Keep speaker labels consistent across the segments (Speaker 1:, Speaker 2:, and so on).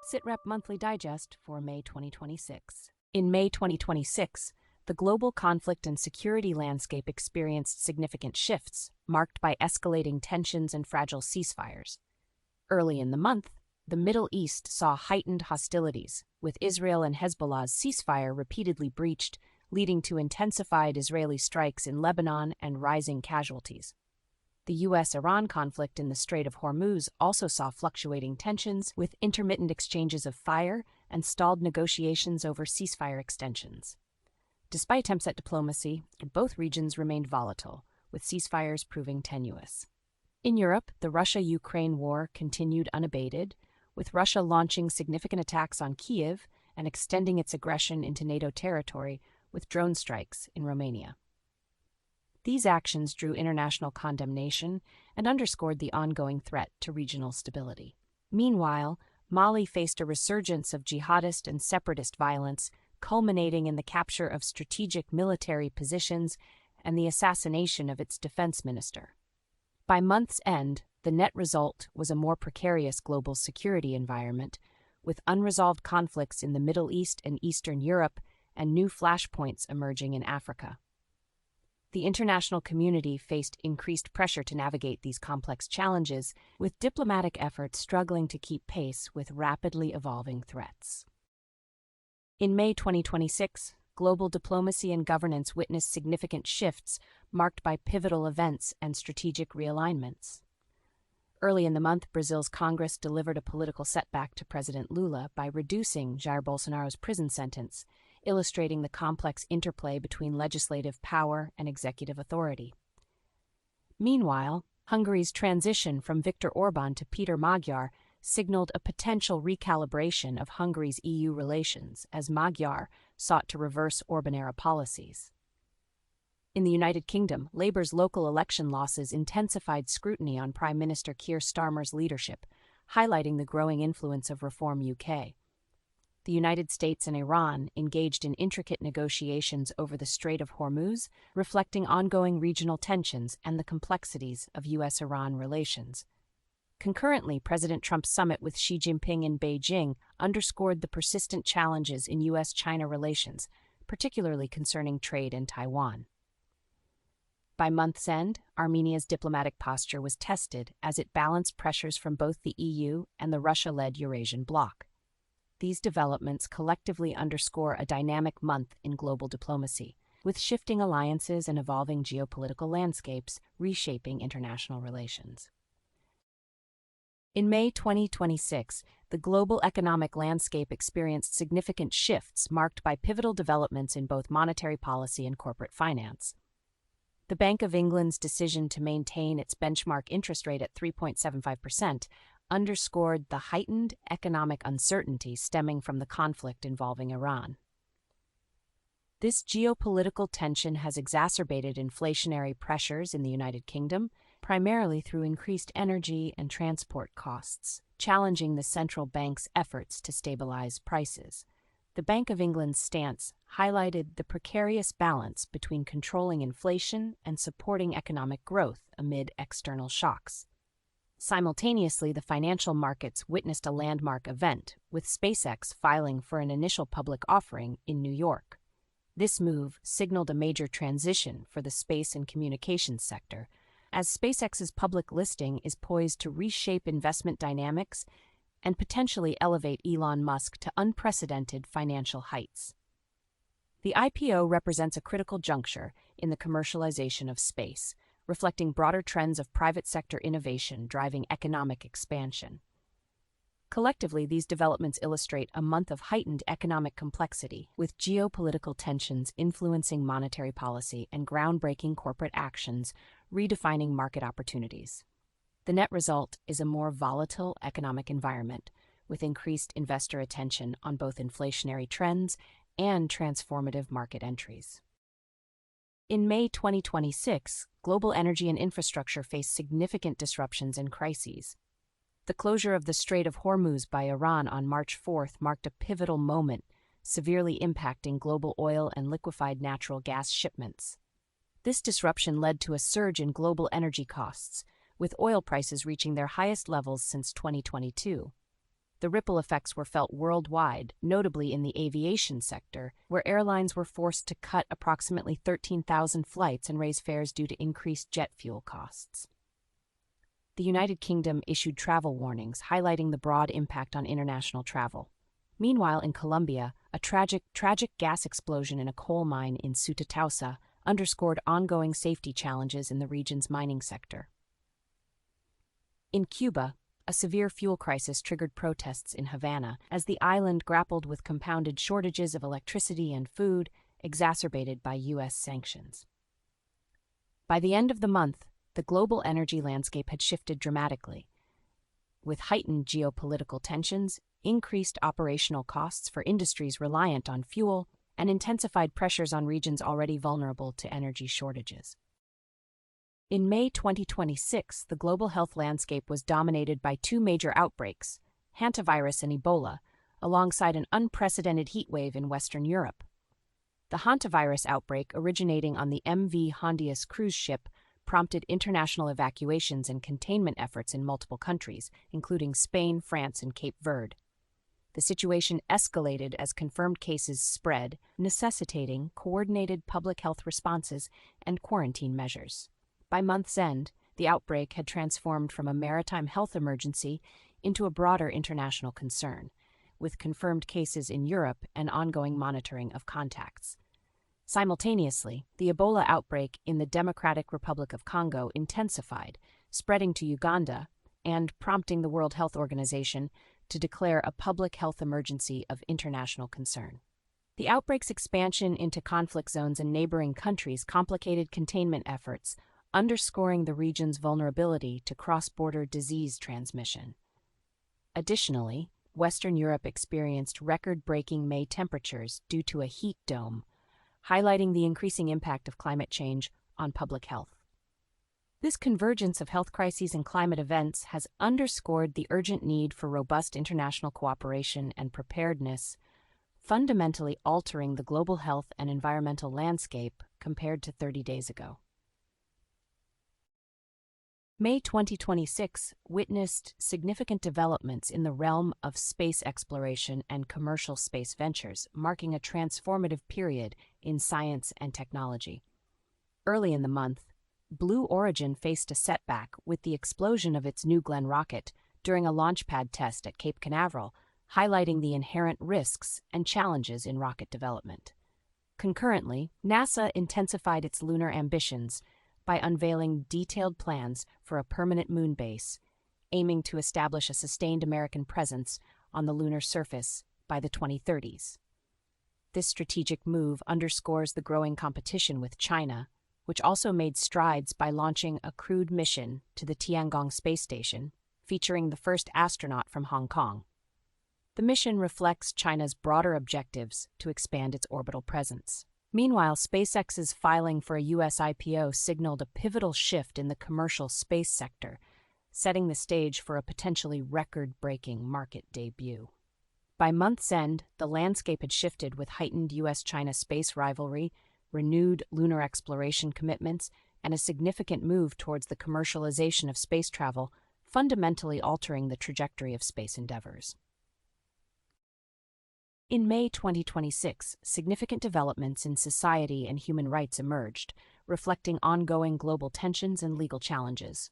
Speaker 1: SITREP Monthly Digest for May 2026. In May 2026, the global conflict and security landscape experienced significant shifts, marked by escalating tensions and fragile ceasefires. Early in the month, the Middle East saw heightened hostilities, with Israel and Hezbollah's ceasefire repeatedly breached, leading to intensified Israeli strikes in Lebanon and rising casualties. The U.S.-Iran conflict in the Strait of Hormuz also saw fluctuating tensions, with intermittent exchanges of fire and stalled negotiations over ceasefire extensions. Despite attempts at diplomacy, both regions remained volatile, with ceasefires proving tenuous. In Europe, the Russia-Ukraine war continued unabated, with Russia launching significant attacks on Kyiv and extending its aggression into NATO territory with drone strikes in Romania. These actions drew international condemnation and underscored the ongoing threat to regional stability. Meanwhile, Mali faced a resurgence of jihadist and separatist violence, culminating in the capture of strategic military positions and the assassination of its defense minister. By month's end, the net result was a more precarious global security environment, with unresolved conflicts in the Middle East and Eastern Europe and new flashpoints emerging in Africa. The international community faced increased pressure to navigate these complex challenges, with diplomatic efforts struggling to keep pace with rapidly evolving threats. In May 2026, global diplomacy and governance witnessed significant shifts marked by pivotal events and strategic realignments. Early in the month, Brazil's Congress delivered a political setback to President Lula by reducing Jair Bolsonaro's prison sentence, illustrating the complex interplay between legislative power and executive authority. Meanwhile, Hungary's transition from Viktor Orbán to Peter Magyar signaled a potential recalibration of Hungary's EU relations as Magyar sought to reverse Orbán-era policies. In the United Kingdom, Labour's local election losses intensified scrutiny on Prime Minister Keir Starmer's leadership, highlighting the growing influence of Reform UK. The United States and Iran engaged in intricate negotiations over the Strait of Hormuz, reflecting ongoing regional tensions and the complexities of U.S.-Iran relations. Concurrently, President Trump's summit with Xi Jinping in Beijing underscored the persistent challenges in U.S.-China relations, particularly concerning trade in Taiwan. By month's end, Armenia's diplomatic posture was tested as it balanced pressures from both the EU and the Russia-led Eurasian bloc. These developments collectively underscore a dynamic month in global diplomacy, with shifting alliances and evolving geopolitical landscapes reshaping international relations. In May 2026, the global economic landscape experienced significant shifts marked by pivotal developments in both monetary policy and corporate finance. The Bank of England's decision to maintain its benchmark interest rate at 3.75% underscored the heightened economic uncertainty stemming from the conflict involving Iran. This geopolitical tension has exacerbated inflationary pressures in the United Kingdom, primarily through increased energy and transport costs, challenging the central bank's efforts to stabilize prices. The Bank of England's stance highlighted the precarious balance between controlling inflation and supporting economic growth amid external shocks. Simultaneously, the financial markets witnessed a landmark event, with SpaceX filing for an initial public offering in New York. This move signaled a major transition for the space and communications sector, as SpaceX's public listing is poised to reshape investment dynamics and potentially elevate Elon Musk to unprecedented financial heights. The IPO represents a critical juncture in the commercialization of space, reflecting broader trends of private sector innovation driving economic expansion. Collectively, these developments illustrate a month of heightened economic complexity, with geopolitical tensions influencing monetary policy and groundbreaking corporate actions redefining market opportunities. The net result is a more volatile economic environment, with increased investor attention on both inflationary trends and transformative market entries. In May 2026, global energy and infrastructure faced significant disruptions and crises. The closure of the Strait of Hormuz by Iran on March 4th marked a pivotal moment, severely impacting global oil and liquefied natural gas shipments. This disruption led to a surge in global energy costs, with oil prices reaching their highest levels since 2022. The The ripple effects were felt worldwide, notably in the aviation sector, where airlines were forced to cut approximately 13,000 flights and raise fares due to increased jet fuel costs. The United Kingdom issued travel warnings, highlighting the broad impact on international travel. Meanwhile, in Colombia, a tragic gas explosion in a coal mine in Sutatausa underscored ongoing safety challenges in the region's mining sector. In Cuba, a severe fuel crisis triggered protests in Havana as the island grappled with compounded shortages of electricity and food, exacerbated by U.S. sanctions. By the end of the month, the global energy landscape had shifted dramatically. With heightened geopolitical tensions, increased operational costs for industries reliant on fuel, and intensified pressures on regions already vulnerable to energy shortages. In May 2026, the global health landscape was dominated by two major outbreaks, hantavirus and Ebola, alongside an unprecedented heatwave in Western Europe. The hantavirus outbreak, originating on the MV Hondius cruise ship, prompted international evacuations and containment efforts in multiple countries, including Spain, France, and Cape Verde. The situation escalated as confirmed cases spread, necessitating coordinated public health responses and quarantine measures. By month's end, the outbreak had transformed from a maritime health emergency into a broader international concern, with confirmed cases in Europe and ongoing monitoring of contacts. Simultaneously, the Ebola outbreak in the Democratic Republic of Congo intensified, spreading to Uganda and prompting the World Health Organization to declare a public health emergency of international concern. The outbreak's expansion into conflict zones and neighboring countries complicated containment efforts, underscoring the region's vulnerability to cross-border disease transmission. Additionally, Western Europe experienced record-breaking May temperatures due to a heat dome, highlighting the increasing impact of climate change on public health. This convergence of health crises and climate events has underscored the urgent need for robust international cooperation and preparedness, fundamentally altering the global health and environmental landscape compared to 30 days ago. May 2026 witnessed significant developments in the realm of space exploration and commercial space ventures, marking a transformative period in science and technology. Early in the month, Blue Origin faced a setback with the explosion of its New Glenn rocket during a launchpad test at Cape Canaveral, highlighting the inherent risks and challenges in rocket development. Concurrently, NASA intensified its lunar ambitions by unveiling detailed plans for a permanent moon base, aiming to establish a sustained American presence on the lunar surface by the 2030s. This strategic move underscores the growing competition with China, which also made strides by launching a crewed mission to the Tiangong space station, featuring the first astronaut from Hong Kong. The mission reflects China's broader objectives to expand its orbital presence. Meanwhile, SpaceX's filing for a U.S. IPO signaled a pivotal shift in the commercial space sector, setting the stage for a potentially record-breaking market debut. By month's end, the landscape had shifted with heightened U.S.-China space rivalry, renewed lunar exploration commitments, and a significant move towards the commercialization of space travel, fundamentally altering the trajectory of space endeavors. In May 2026, significant developments in society and human rights emerged, reflecting ongoing global tensions and legal challenges.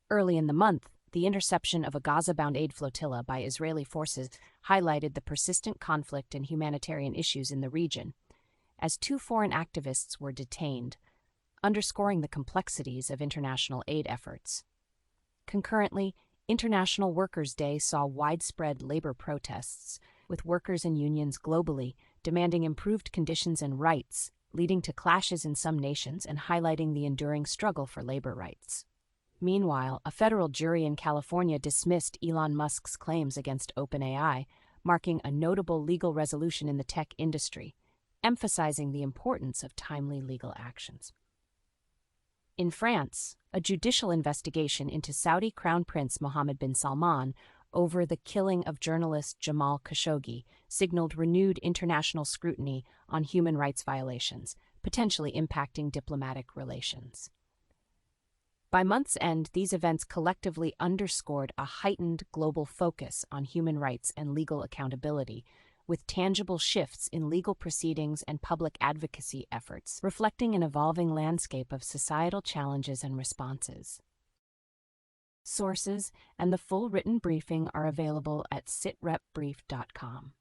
Speaker 1: Early in the month, the interception of a Gaza-bound aid flotilla by Israeli forces highlighted the persistent conflict and humanitarian issues in the region, as two foreign activists were detained, underscoring the complexities of international aid efforts. Concurrently, International Workers' Day saw widespread labor protests, with workers and unions globally demanding improved conditions and rights, leading to clashes in some nations and highlighting the enduring struggle for labor rights. Meanwhile, a federal jury in California dismissed Elon Musk's claims against OpenAI, marking a notable legal resolution in the tech industry, emphasizing the importance of timely legal actions. In France, a judicial investigation into Saudi Crown Prince Mohammed bin Salman over the killing of journalist Jamal Khashoggi signaled renewed international scrutiny on human rights violations, potentially impacting diplomatic relations. By month's end, these events collectively underscored a heightened global focus on human rights and legal accountability, with tangible shifts in legal proceedings and public advocacy efforts, reflecting an evolving landscape of societal challenges and responses. Sources and the full written briefing are available at sitrepbrief.com.